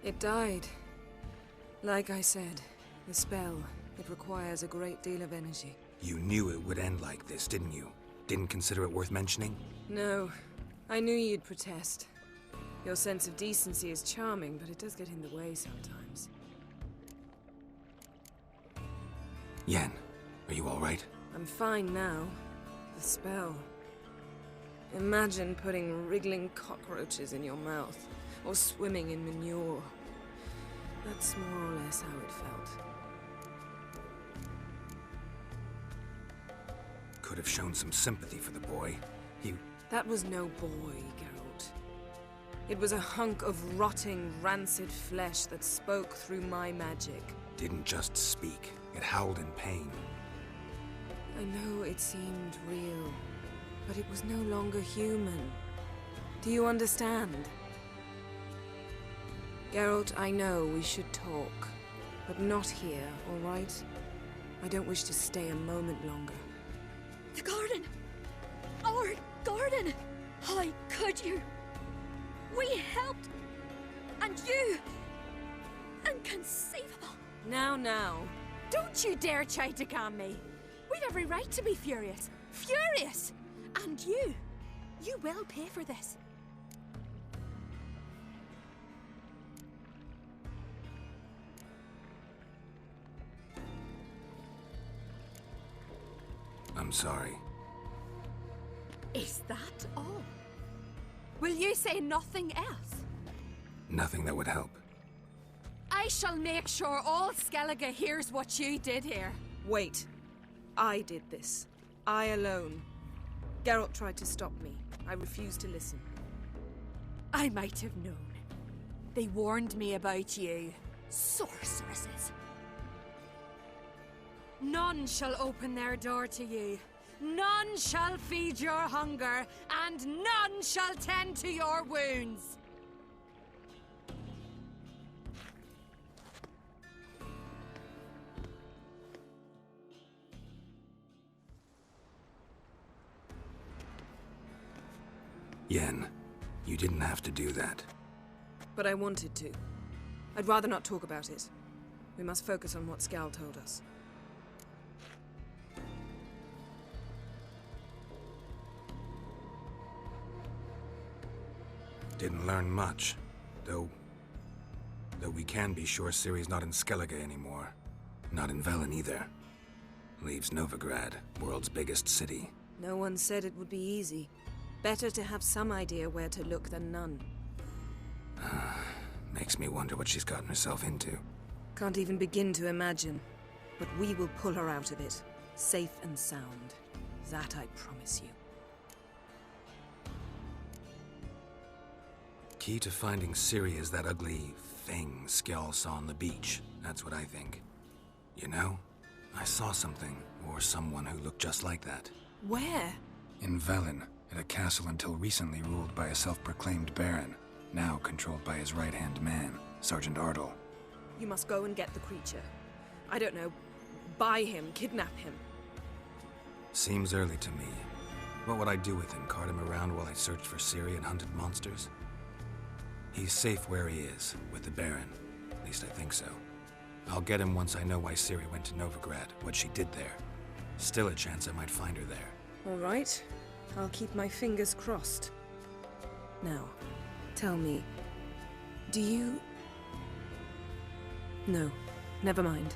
It died. Like I said, the spell, it requires a great deal of energy. You knew it would end like this, didn't you? Didn't consider it worth mentioning? No. I knew you'd protest. Your sense of decency is charming, but it does get in the way sometimes. Yen, are you alright? I'm fine now. The spell. Imagine putting wriggling cockroaches in your mouth, or swimming in manure. That's more or less how it felt. Could have shown some sympathy for the boy. That was no boy, Geralt. It was a hunk of rotting, rancid flesh that spoke through my magic. Didn't just speak. It howled in pain. I know it seemed real, but it was no longer human. Do you understand? Geralt, I know we should talk, but not here, all right? I don't wish to stay a moment longer. The garden! Our garden! How could you? We helped! And you! Inconceivable! Now. Don't you dare try to calm me! We've every right to be furious! Furious! And you will pay for this. I'm sorry. Is that all? Will you say nothing else? Nothing that would help. I shall make sure all Skellige hears what you did here. Wait. I did this. I alone. Geralt tried to stop me. I refused to listen. I might have known. They warned me about you. Sorceresses. None shall open their door to you. None shall feed your hunger, and none shall tend to your wounds. Yen, you didn't have to do that. But I wanted to. I'd rather not talk about it. We must focus on what Skal told us. Didn't learn much, though we can be sure Ciri's not in Skellige anymore. Not in Velen either. Leaves Novigrad, world's biggest city. No one said it would be easy. Better to have some idea where to look than none. Makes me wonder what she's gotten herself into. Can't even begin to imagine. But we will pull her out of it. Safe and sound. That I promise you. Key to finding Ciri is that ugly thing Skell saw on the beach. That's what I think. You know, I saw something, or someone who looked just like that. Where? In Velen, at a castle until recently ruled by a self-proclaimed baron, now controlled by his right-hand man, Sergeant Ardle. You must go and get the creature. I don't know, buy him, kidnap him. Seems early to me. What would I do with him? Cart him around while I searched for Ciri and hunted monsters? He's safe where he is, with the Baron. At least I think so. I'll get him once I know why Ciri went to Novigrad, what she did there. Still a chance I might find her there. All right. I'll keep my fingers crossed. Now, tell me, do you... No, never mind.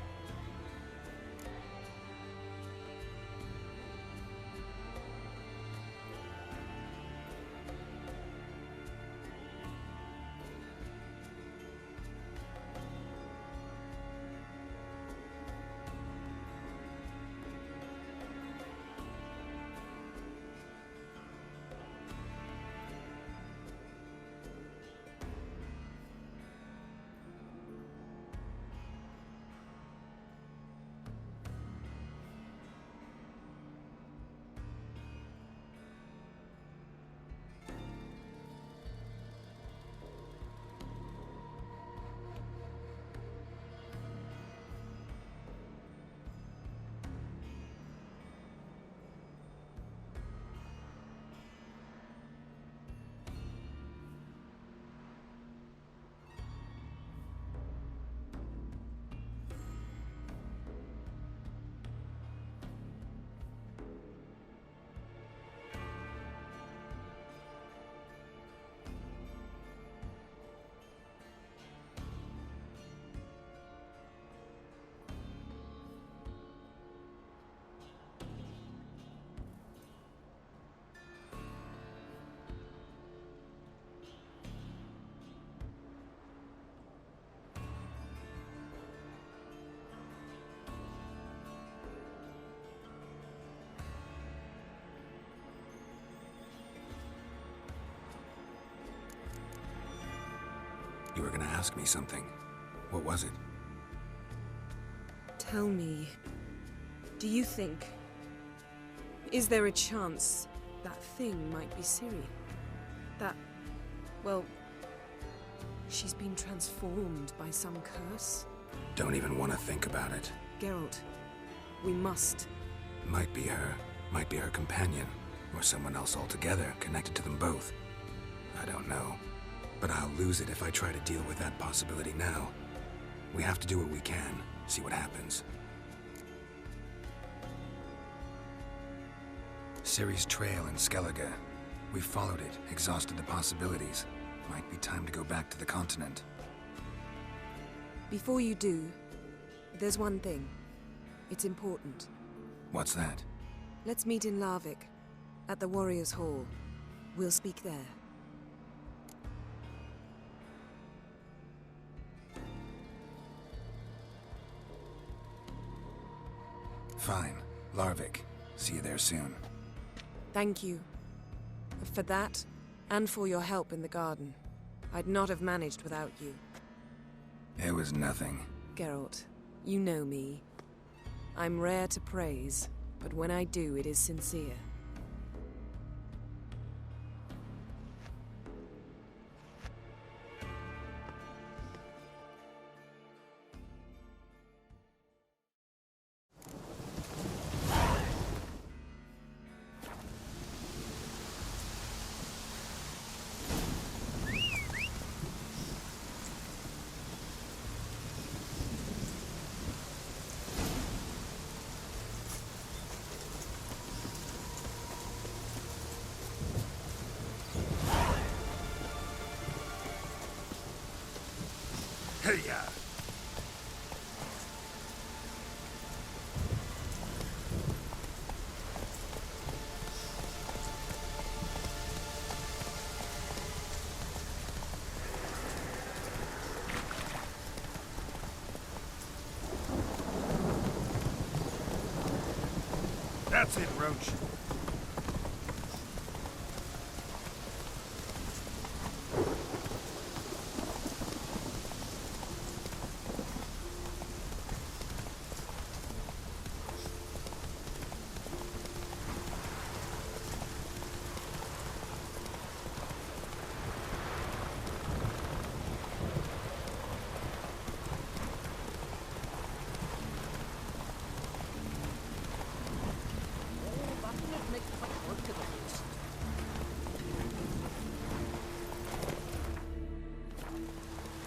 were gonna ask me something. What was it? Tell me, do you think... Is there a chance that thing might be Ciri? That... well... she's been transformed by some curse? Don't even want to think about it. Geralt, we must. Might be her. Might be her companion. Or someone else altogether, connected to them both. I don't know. But I'll lose it if I try to deal with that possibility now. We have to do what we can, see what happens. Ciri's trail in Skellige. We followed it, exhausted the possibilities. Might be time to go back to the continent. Before you do, there's one thing. It's important. What's that? Let's meet in Larvik, at the Warriors' Hall. We'll speak there. Fine. Larvik. See you there soon. Thank you. For that, and for your help in the garden. I'd not have managed without you. It was nothing. Geralt, you know me. I'm rare to praise, but when I do, it is sincere. Hey-ya! That's it, Roach.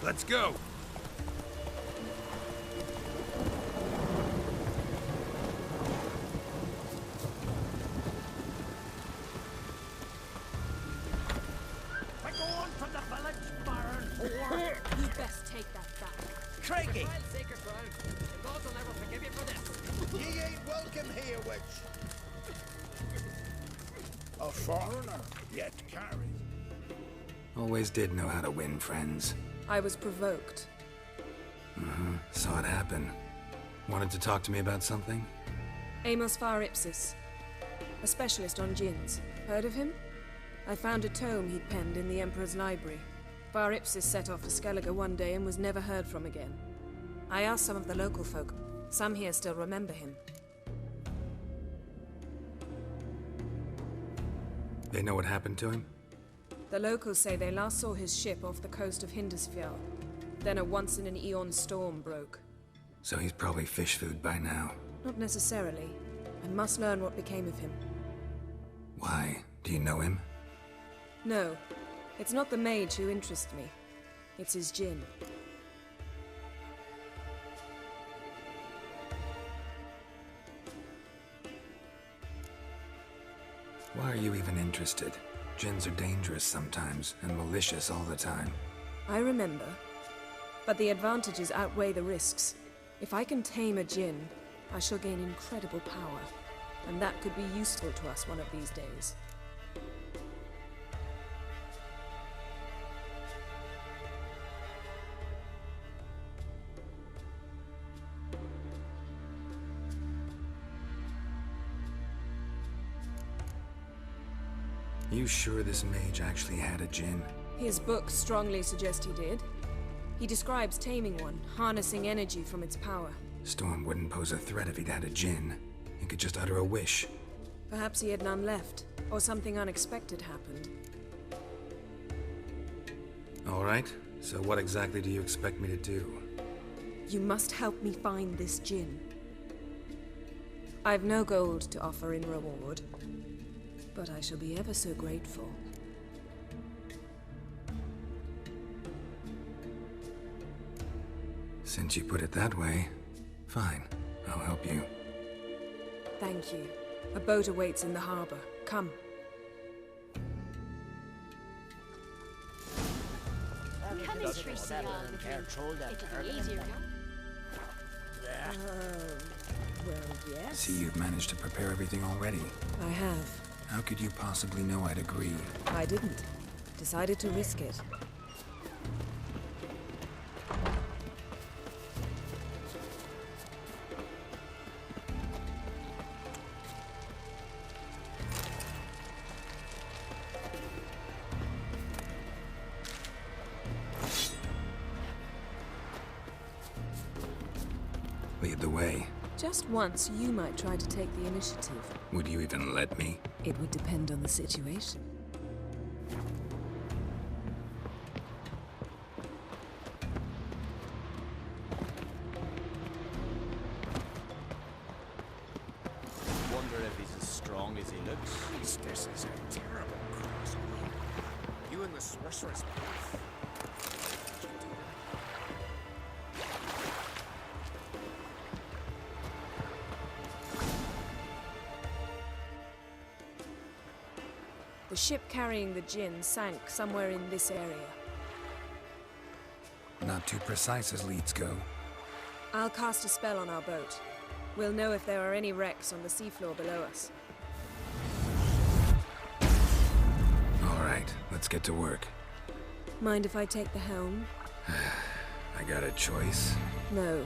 Let's go! We're going from the village, Baron, or... You best take that back. Craigie! Well, sacred ground. The gods will never forgive you for this. Ye ain't welcome here, witch. A foreigner, yet carries. Always did know how to win friends. I was provoked. Saw it happen. Wanted to talk to me about something? Amos Far Ipsis, a specialist on djinns. Heard of him? I found a tome he'd penned in the Emperor's library. Far Ipsis set off for Skellige one day and was never heard from again. I asked some of the local folk. Some here still remember him. They know what happened to him? The locals say they last saw his ship off the coast of Hindisfjall. Then a once-in-an-eon storm broke. So he's probably fish food by now. Not necessarily. I must learn what became of him. Why? Do you know him? No, it's not the mage who interests me. It's his djinn. Why are you even interested? Djinns are dangerous sometimes, and malicious all the time. I remember. But the advantages outweigh the risks. If I can tame a djinn, I shall gain incredible power. And that could be useful to us one of these days. You sure this mage actually had a djinn? His books strongly suggest he did. He describes taming one, harnessing energy from its power. Storm wouldn't pose a threat if he'd had a djinn. He could just utter a wish. Perhaps he had none left, or something unexpected happened. All right, so what exactly do you expect me to do? You must help me find this djinn. I've no gold to offer in reward, but I shall be ever so grateful. Since you put it that way, fine. I'll help you. Thank you. A boat awaits in the harbor. Come. Come in, Tracy, it'll be easier, Well, yes. See, you've managed to prepare everything already. I have. How could you possibly know I'd agree? I didn't. Decided to risk it. Lead the way. Just once, you might try to take the initiative. Would you even let me? It would depend on the situation. Wonder if he's as strong as he looks. This is a terrible cross. You and the sorceress both. The ship carrying the djinn sank somewhere in this area. Not too precise as leads go. I'll cast a spell on our boat. We'll know if there are any wrecks on the seafloor below us. All right, let's get to work. Mind if I take the helm? I got a choice. No.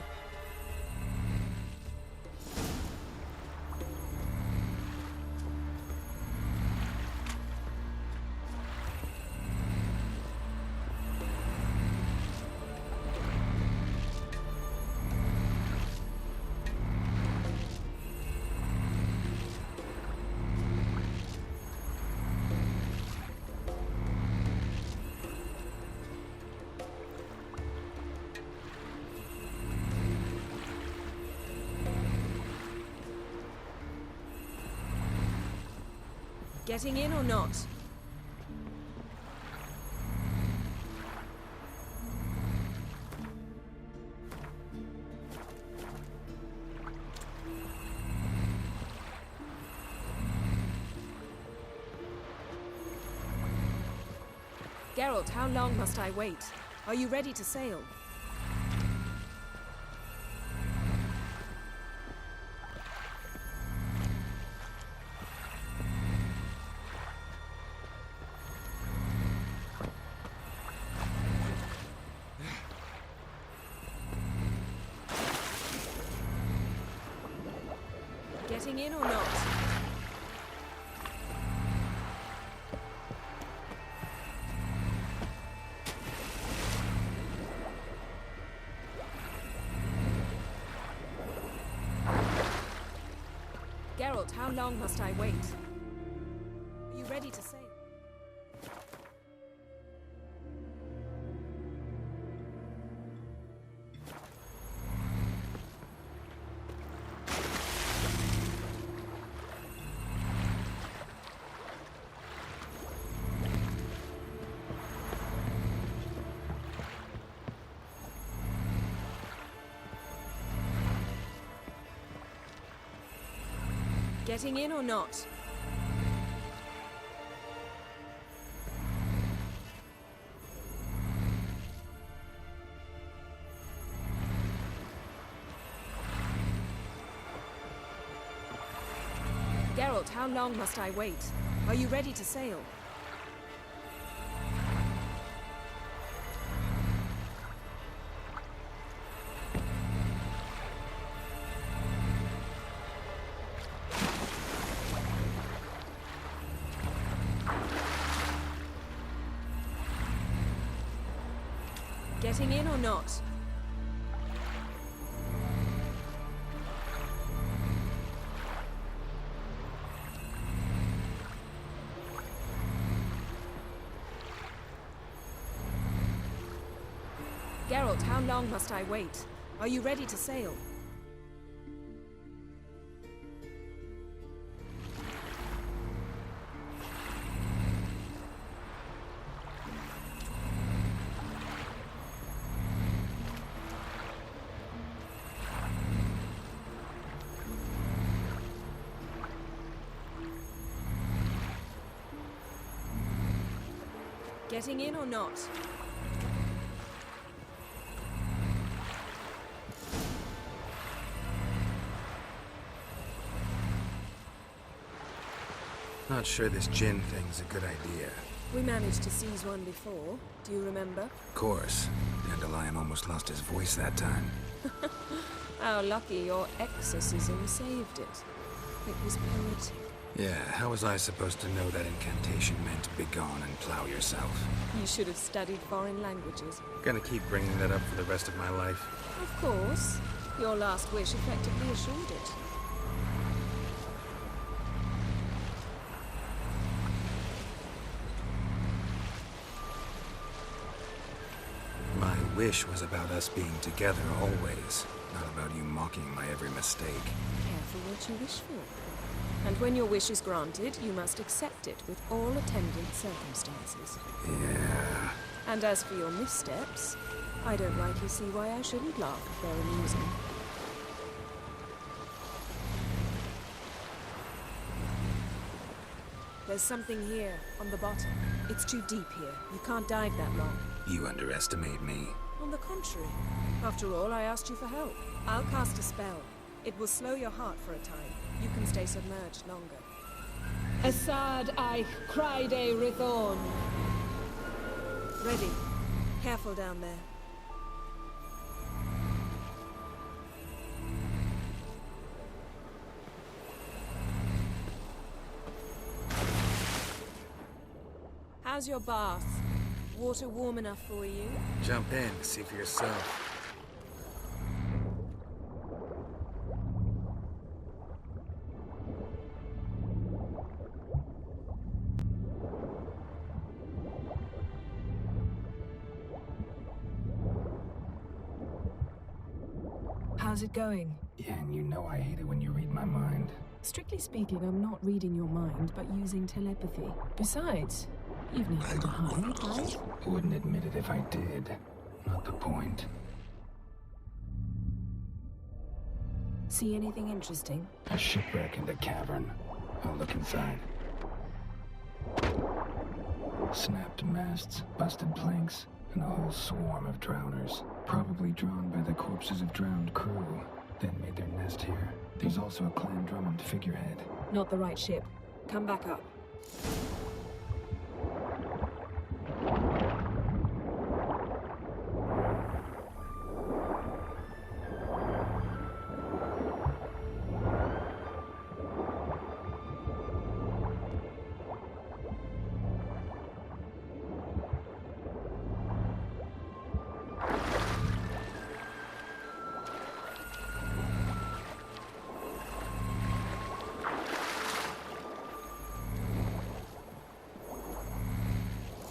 Getting in or not? Geralt, how long must I wait? Are you ready to sail? Getting in or not? Geralt, how long must I wait? Are you ready to sail? Getting in or not? Geralt, how long must I wait? Are you ready to sail? Getting in or not? Geralt, how long must I wait? Are you ready to sail? Getting in or not? Not sure this Jinn thing's a good idea. We managed to seize one before. Do you remember? Of course. Dandelion almost lost his voice that time. How lucky your exorcism saved it. It was poetic. Yeah, how was I supposed to know that incantation meant begone and plow yourself? You should have studied foreign languages. Gonna keep bringing that up for the rest of my life. Of course. Your last wish effectively assured it. My wish was about us being together always, not about you mocking my every mistake. Careful what you wish for. And when your wish is granted, you must accept it with all attendant circumstances. Yeah. And as for your missteps, I don't rightly see why I shouldn't laugh if they're amusing. There's something here, on the bottom. It's too deep here. You can't dive that long. You underestimate me. On the contrary. After all, I asked you for help. I'll cast a spell. It will slow your heart for a time. You can stay submerged longer. Assad I Cried Rithorn. Ready. Careful down there. How's your bath? Water warm enough for you? Jump in, see for yourself. How's it going? Yeah, and you know I hate it when you read my mind. Strictly speaking, I'm not reading your mind, but using telepathy. Besides, you've nothing to hide, right? Wouldn't admit it if I did. Not the point. See anything interesting? A shipwreck and a cavern. I'll look inside. Snapped masts, busted planks, and a whole swarm of drowners. Probably drawn by the corpses of drowned crew. Then made their nest here. There's also a Clan Drummond figurehead. Not the right ship. Come back up.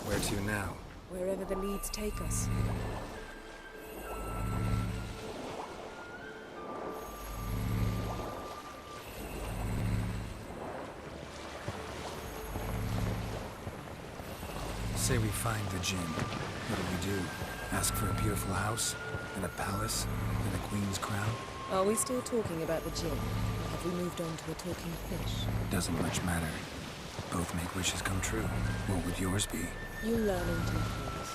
Where to now? Wherever the leads take us. Say we find the Jinn. What do we do? Ask for a beautiful house? And a palace? And a queen's crown? Are we still talking about the Jinn? Or have we moved on to a talking fish? Doesn't much matter. Both make wishes come true. What would yours be? You learn in due course.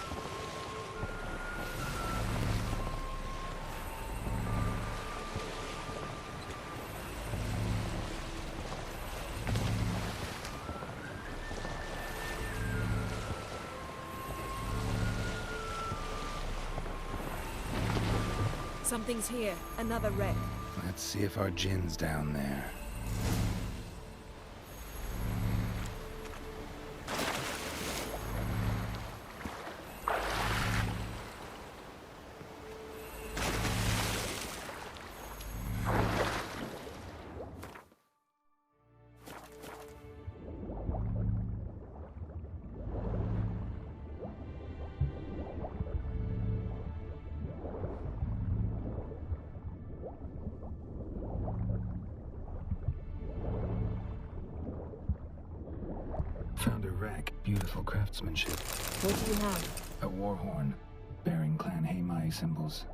Something's here. Another wreck. Let's see if our Jinn's down there. Beautiful craftsmanship. What do you have? A war horn, bearing Clan Heimai symbols.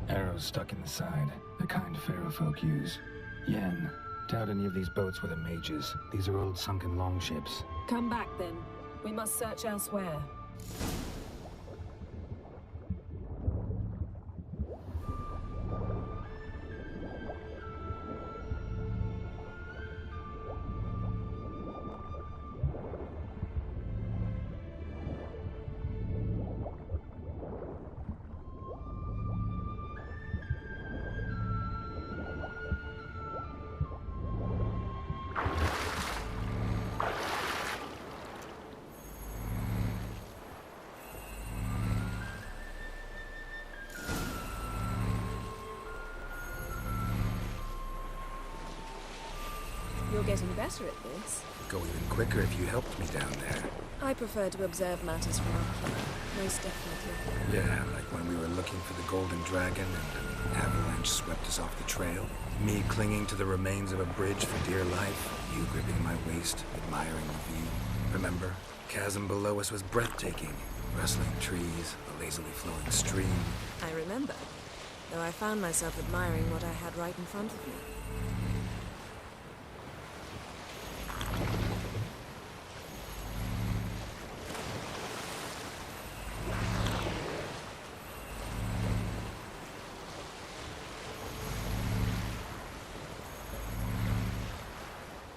Arrows stuck in the side, the kind Pharaoh folk use. Yen, doubt any of these boats were the mages. These are old sunken longships. Come back then. We must search elsewhere. You're getting better at this. Go even quicker if you helped me down there. I prefer to observe matters from up here, most definitely. Yeah, like when we were looking for the Golden Dragon and an avalanche swept us off the trail. Me clinging to the remains of a bridge for dear life. You gripping my waist, admiring the view. Remember? Chasm below us was breathtaking. Rustling trees, a lazily flowing stream. I remember, though I found myself admiring what I had right in front of me.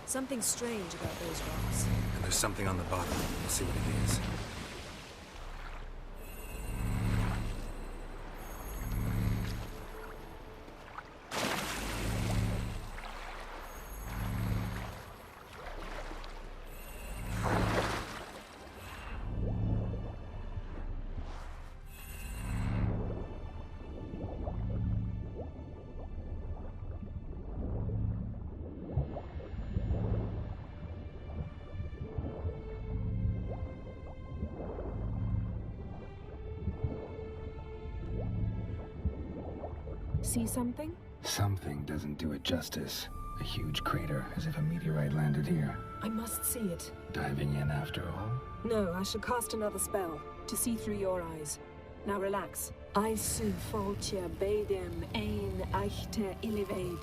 Something strange about those rocks. And there's something on the bottom. We'll see what it is. See something? Something doesn't do it justice. A huge crater, as if a meteorite landed here. I must see it. Diving in after all? No, I shall cast another spell, to see through your eyes. Now relax. I su foltia beidem ein eichte illivaid.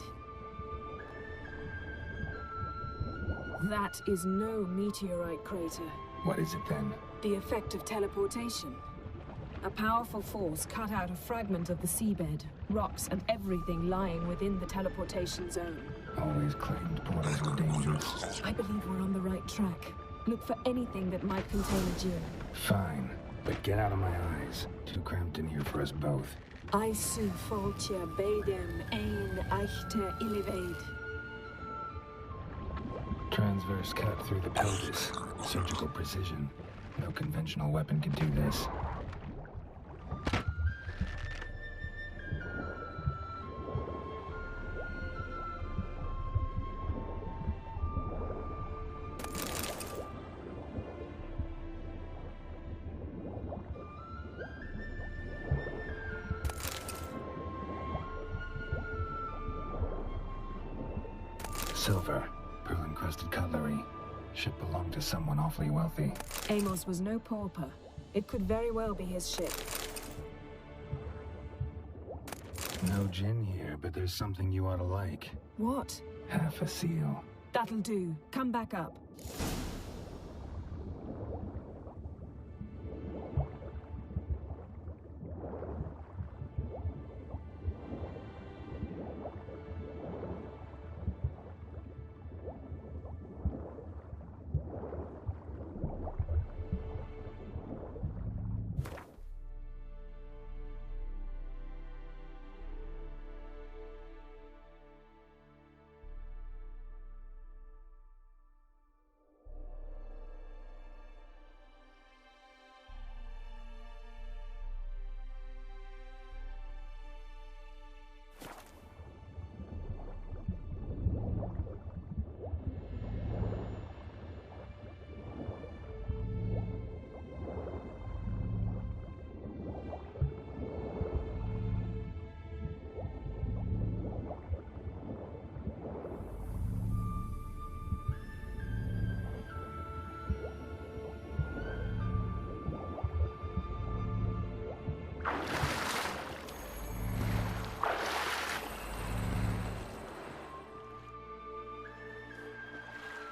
That is no meteorite crater. What is it then? The effect of teleportation. A powerful force cut out a fragment of the seabed, rocks and everything lying within the teleportation zone. Always claimed portals were dangerous. I believe we're on the right track. Look for anything that might contain a Jinn. Fine, but get out of my eyes. Too cramped in here for us both. I su foltia beidem ein eichte illivaid. Transverse cut through the pelvis. Surgical precision. No conventional weapon can do this. Silver, pearl-encrusted cutlery. Ship belonged to someone awfully wealthy. Amos was no pauper. It could very well be his ship. No gin here, but there's something you ought to like. What? Half a seal. That'll do. Come back up.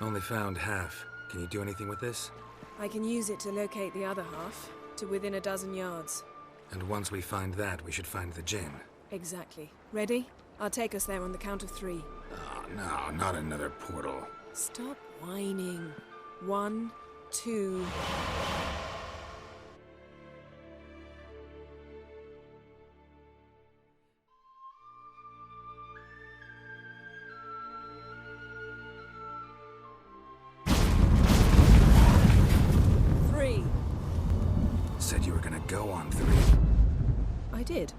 Only found half. Can you do anything with this? I can use it to locate the other half, to within a dozen yards. And once we find that, we should find the Jinn. Exactly. Ready? I'll take us there on the count of 3. Oh, no, not another portal. Stop whining. 1, 2... Said you were gonna go on 3. I did.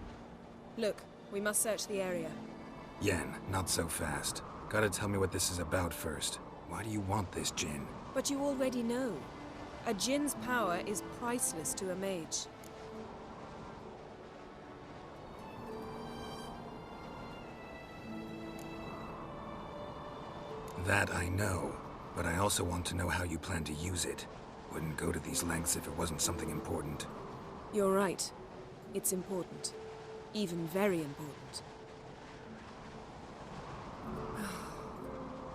Look, we must search the area. Yen, not so fast. Gotta tell me what this is about first. Why do you want this Jinn? But you already know. A Jinn's power is priceless to a mage. That I know, but I also want to know how you plan to use it. Wouldn't go to these lengths if it wasn't something important. You're right. It's important. Even very important.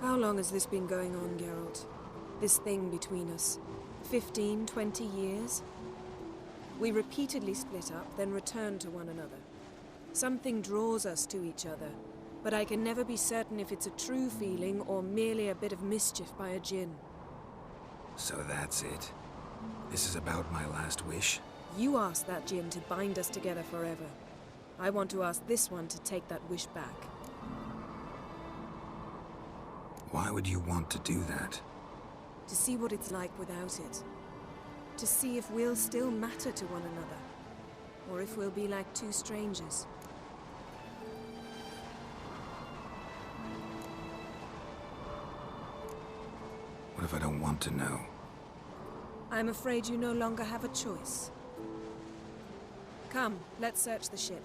How long has this been going on, Geralt? This thing between us? 15, 20 years? We repeatedly split up, then returned to one another. Something draws us to each other, but I can never be certain if it's a true feeling or merely a bit of mischief by a Jinn. So that's it. This is about my last wish? You asked that Jinn to bind us together forever. I want to ask this one to take that wish back. Why would you want to do that? To see what it's like without it. To see if we'll still matter to one another. Or if we'll be like two strangers. What if I don't want to know? I'm afraid you no longer have a choice. Come, let's search the ship.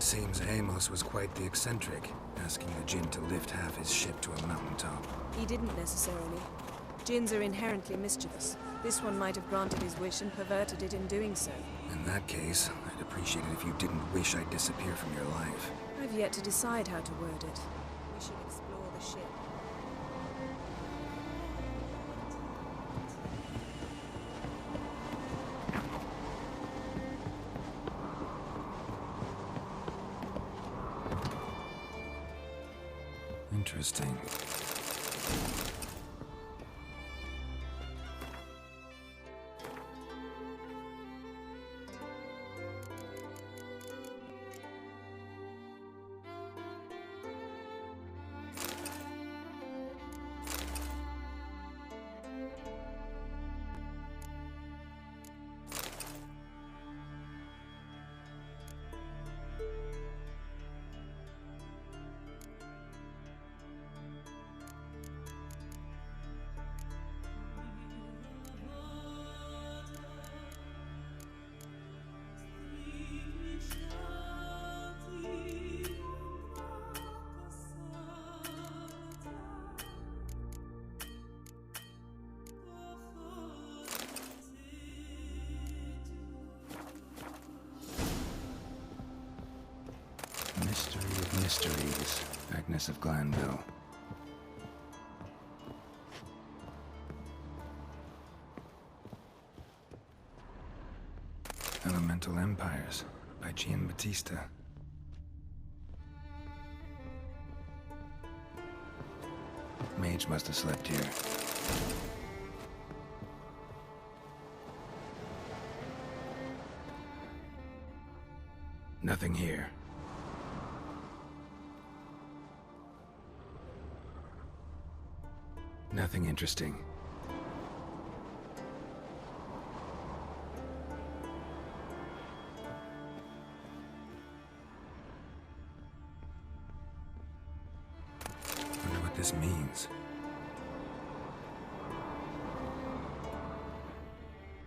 Seems Amos was quite the eccentric, asking the Jinn to lift half his ship to a mountaintop. He didn't necessarily. Jinns are inherently mischievous. This one might have granted his wish and perverted it in doing so. In that case, I'd appreciate it if you didn't wish I'd disappear from your life. I've yet to decide how to word it. We should explore the ship. Interesting. Mystery of mysteries, Agnes of Glanville. Elemental Empires by Giambattista. Mage must have slept here. Nothing here. Nothing interesting. Wonder what this means.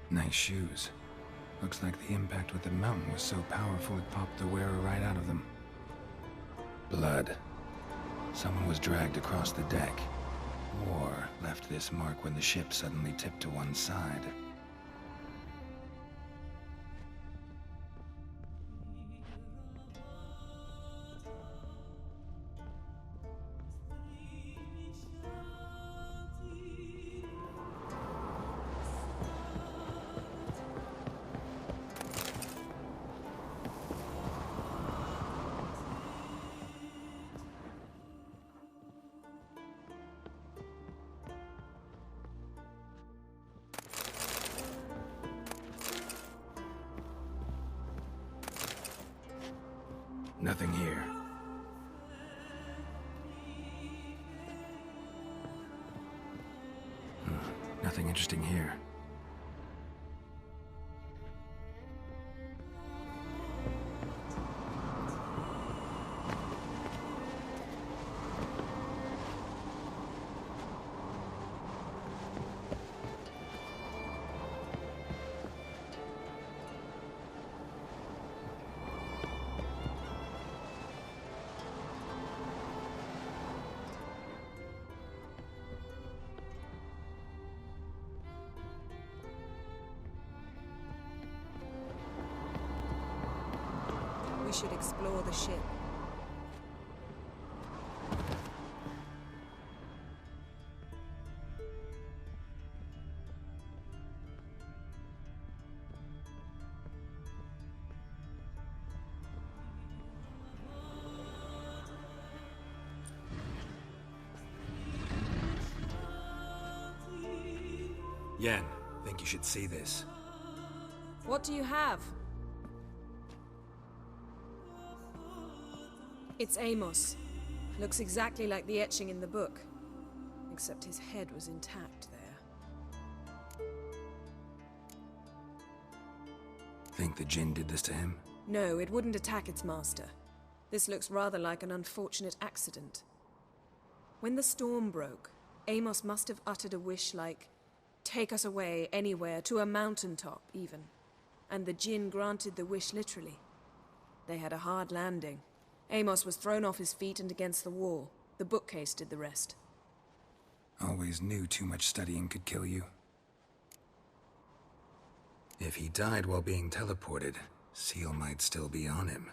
Nice shoes. Looks like the impact with the mountain was so powerful it popped the wearer right out of them. Blood. Someone was dragged across the deck. Or left this mark when the ship suddenly tipped to one side. Nothing here. Nothing interesting here. We should explore the ship. Yen, think you should see this. What do you have? It's Amos. Looks exactly like the etching in the book. Except his head was intact there. Think the Jinn did this to him? No, it wouldn't attack its master. This looks rather like an unfortunate accident. When the storm broke, Amos must have uttered a wish like, "Take us away, anywhere, to a mountaintop, even." And the Jinn granted the wish literally. They had a hard landing. Amos was thrown off his feet and against the wall. The bookcase did the rest. Always knew too much studying could kill you. If he died while being teleported, Seal might still be on him.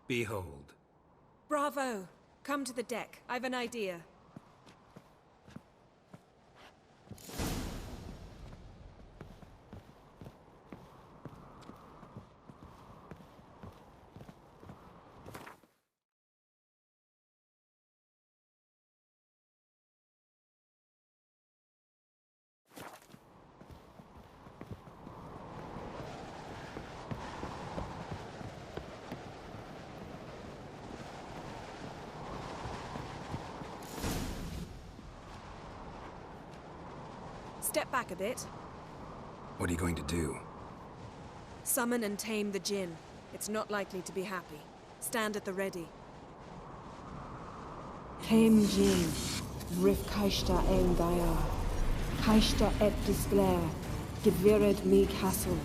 Behold. Bravo! Come to the deck. I've an idea. Step back a bit. What are you going to do? Summon and tame the Jinn. It's not likely to be happy. Stand at the ready. Came Jinn, Rif Kaishta El Daya, Kaishta et Disglair, Gevired me Castle.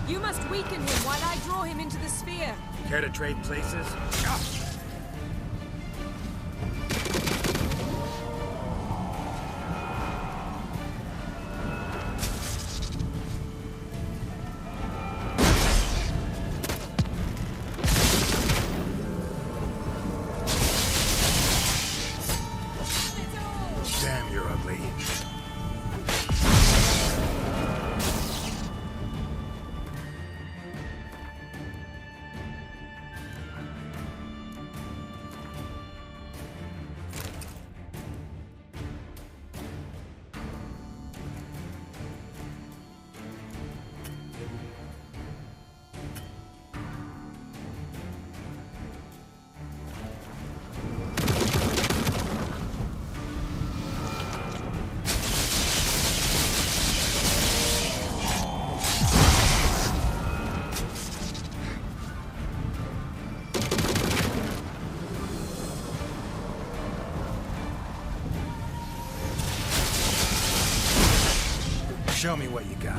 You must weaken him while I draw him into the sphere. Care to trade places? Damn, you're ugly. Show me what you got.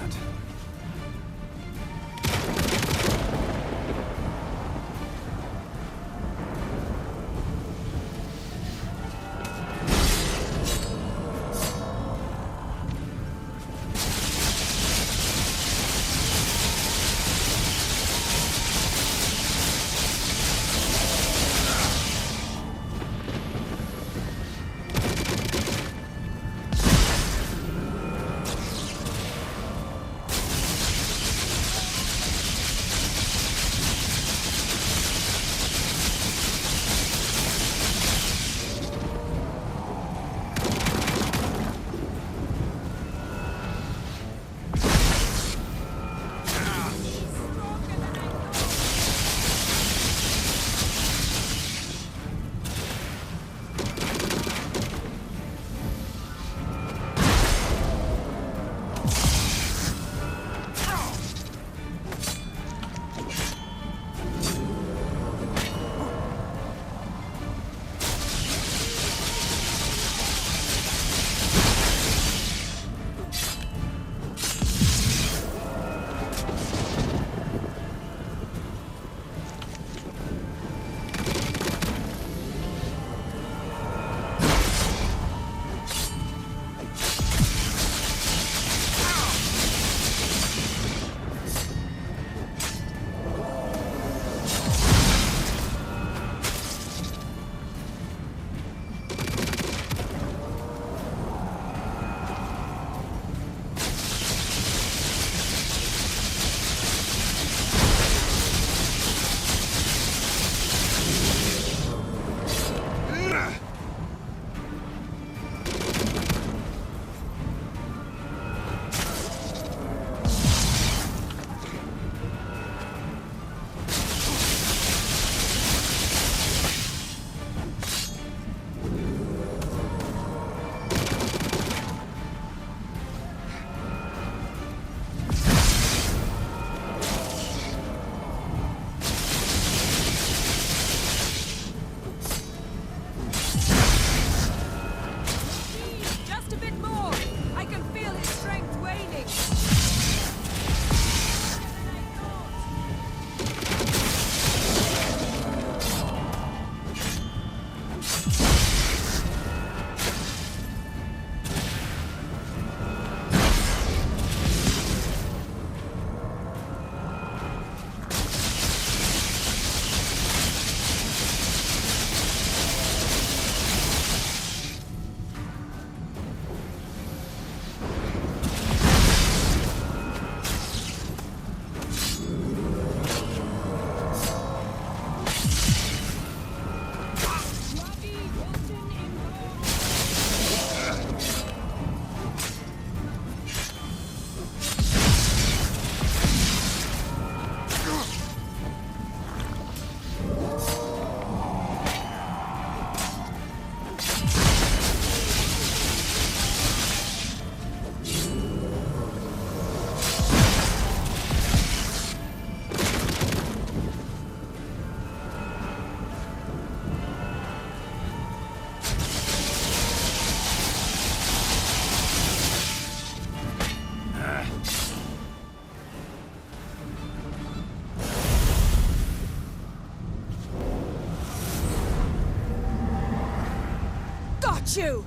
hurt you!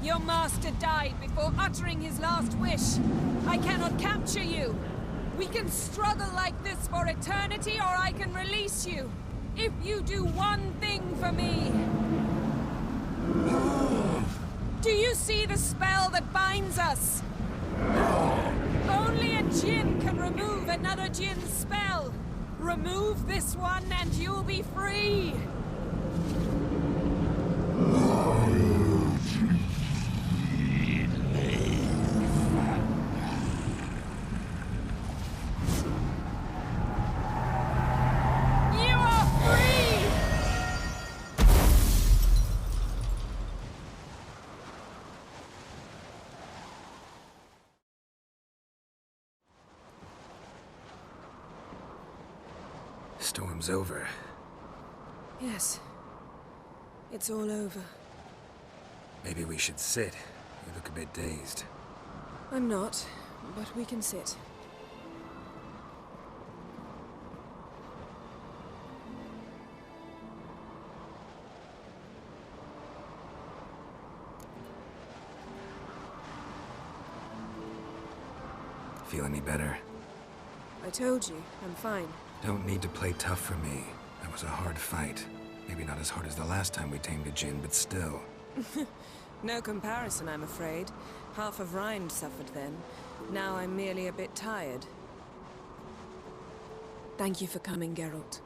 Your master died before uttering his last wish. I cannot capture you. We can struggle like this for eternity, or I can release you. If you do one thing for me. Do you see the spell that binds us? Only a djinn can remove another djinn's spell. Remove this one and you'll be free. You are free! Storm's over. Yes. It's all over. Maybe we should sit. You look a bit dazed. I'm not, but we can sit. Feel any better? I told you, I'm fine. Don't need to play tough for me. That was a hard fight. Maybe not as hard as the last time we tamed a djinn, but still. No comparison, I'm afraid. Half of Rind suffered then. Now I'm merely a bit tired. Thank you for coming, Geralt.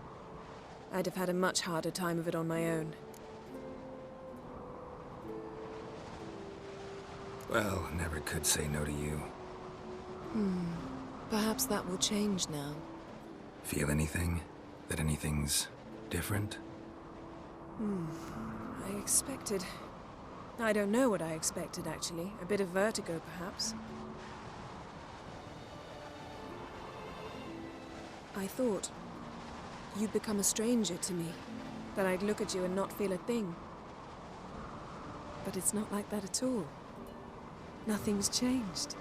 I'd have had a much harder time of it on my own. Well, never could say no to you. Perhaps that will change now. Feel anything? That anything's different? I expected... I don't know what I expected, actually. A bit of vertigo, perhaps. I thought you'd become a stranger to me. That I'd look at you and not feel a thing. But it's not like that at all. Nothing's changed.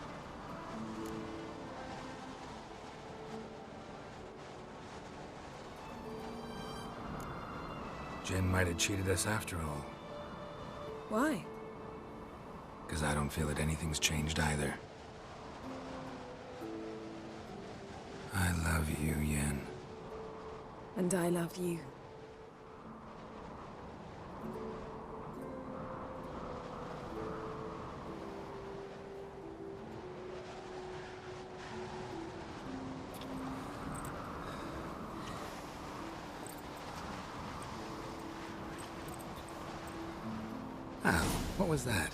Jinn might have cheated us after all. Why? Because I don't feel that anything's changed either. I love you, Yen. And I love you. Ow, what was that?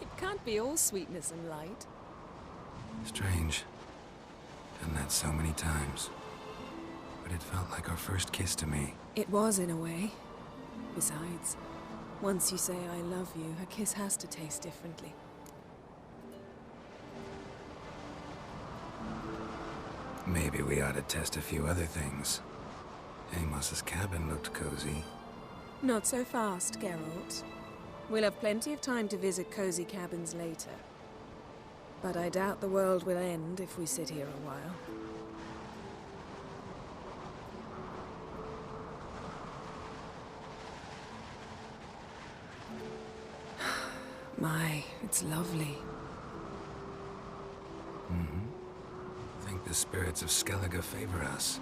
It can't be all sweetness and light. Strange. Done that so many times. But it felt like our first kiss to me. It was, in a way. Besides, once you say I love you, a kiss has to taste differently. Maybe we ought to test a few other things. Amos's cabin looked cozy. Not so fast, Geralt. We'll have plenty of time to visit cozy cabins later. But I doubt the world will end if we sit here a while. My, it's lovely. I think the spirits of Skellige favor us.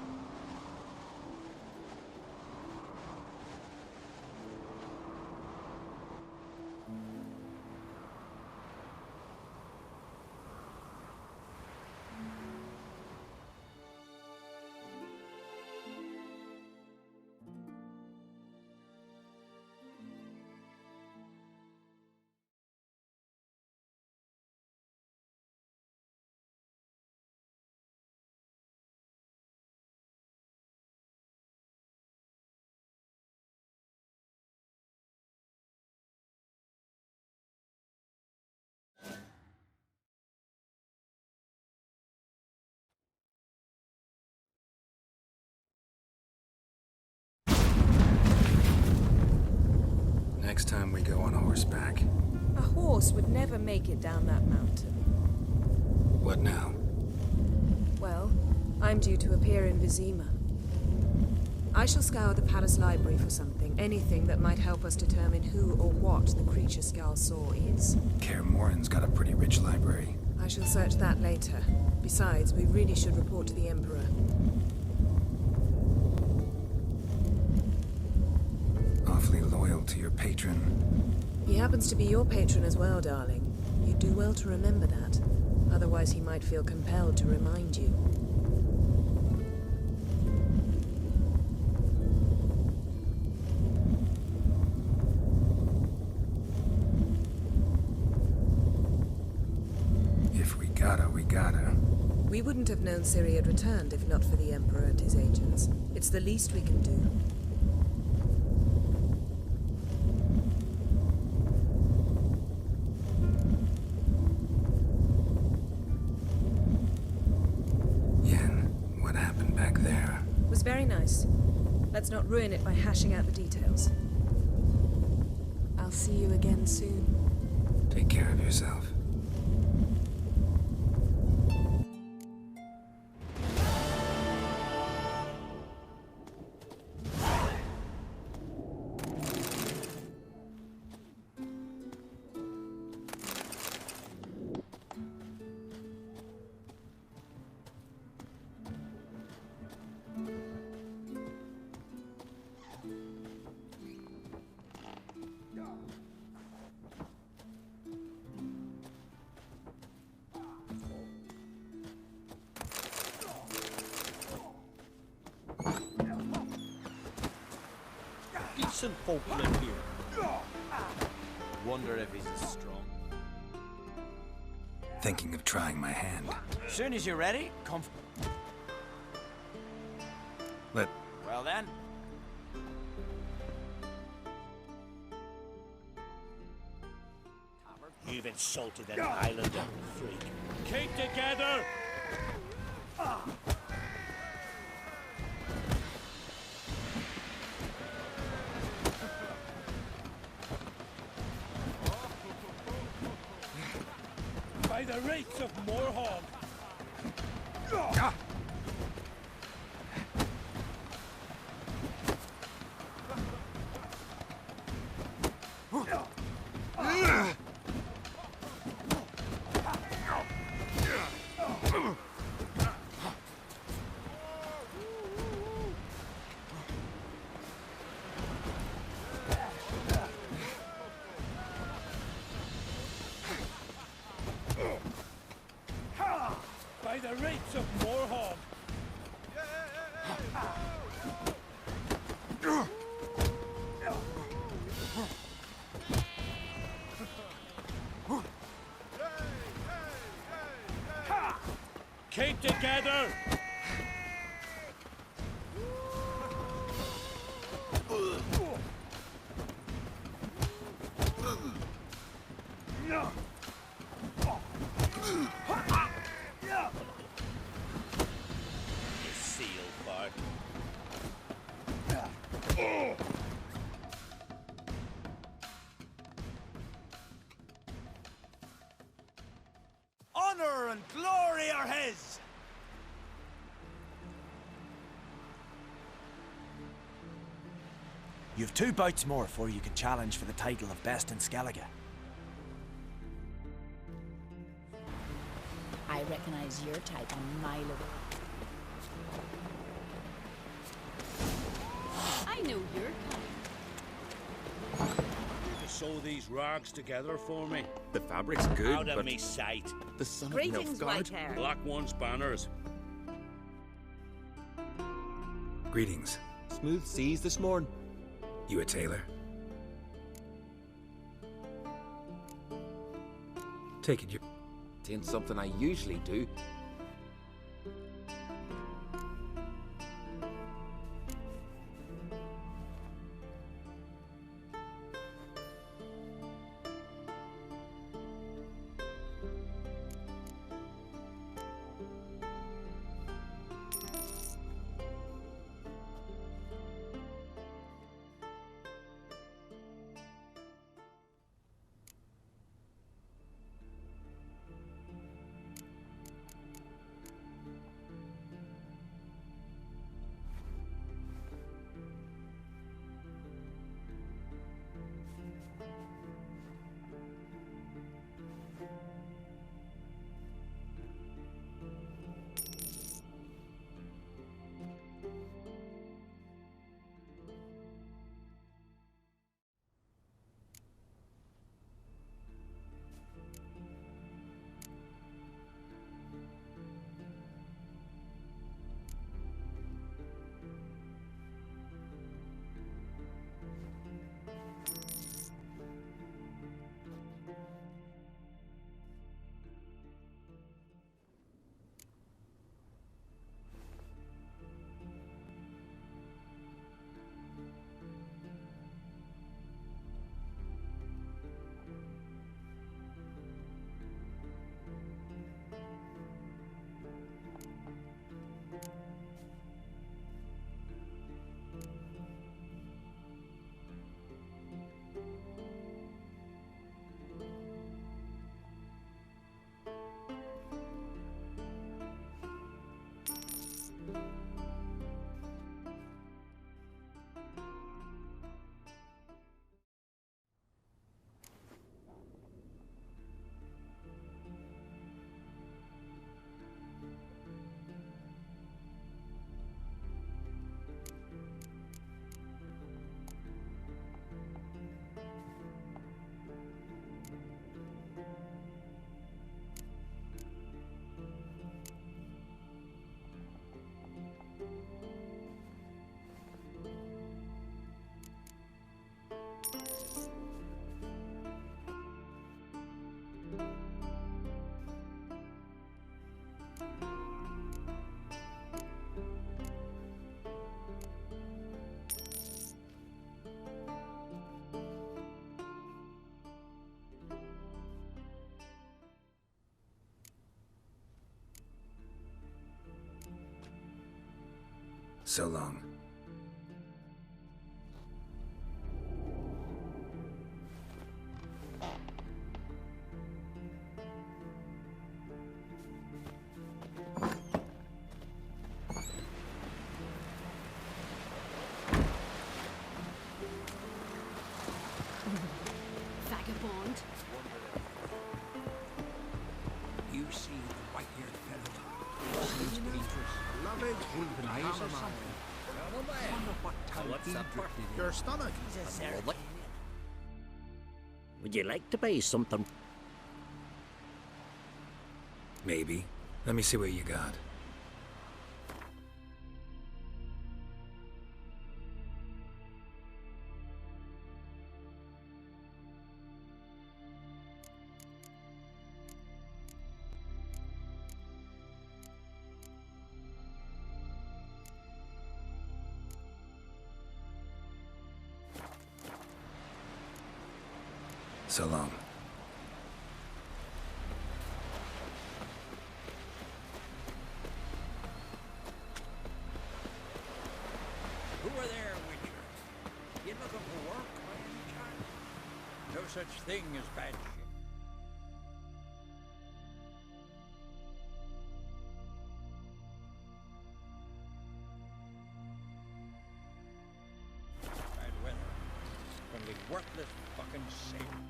Next time we go on horseback. A horse would never make it down that mountain. What now? Well, I'm due to appear in Vizima. I shall scour the palace library for something, Anything that might help us determine who or what the creature Skal saw is. Kaer Morhen's got a pretty rich library. I shall search that later. Besides, we really should report to the Emperor. Awfully loyal to your patron. He happens to be your patron as well, darling. You do well to remember that. Otherwise, he might feel compelled to remind you. If we gotta, we gotta. We wouldn't have known Ciri had returned if not for the Emperor and his agents. It's the least we can do. Yen, what happened back there? It was very nice. Let's not ruin it by hashing out the details. I'll see you again soon. Take care of yourself. Decent folk live here. Wonder if he's as strong. Thinking of trying my hand. Soon as you're ready, come. Let... Well then. You've insulted an islander, freak. Keep together! By the rates of Morhog! By the rates of Morhog! Keep together! You seal fart. Honor and glory are his! You've 2 bouts more before you can challenge for the title of Best in Skellige. I recognize your type a mile away. I know your kind. You sew these rags together for me. The fabric's good, Out of but me sight. the son of Greetings, Nilfgaard... white hair. Black one's banners. Greetings. Smooth seas this morn. You a tailor? Take it you... Ain't something I usually do. So long. Vagabond. You see the white-haired fellow. Seems to be beloved, with eyes of something. Wonder what town he drifted in. Your stomach. Would you like to buy something? Maybe. Let me see what you got. So long. Who are there, Witcher? You looking for work by any chance? No such thing as bad shit. Bad weather. Gonna be worthless fucking sailing.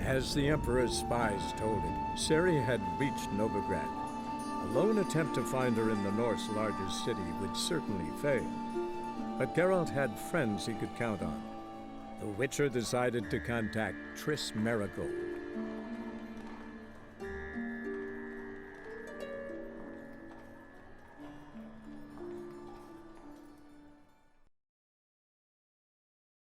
As the Emperor's spies told him, Ciri had reached Novigrad. A lone attempt to find her in the North's largest city would certainly fail. But Geralt had friends he could count on. The Witcher decided to contact Triss Merigold,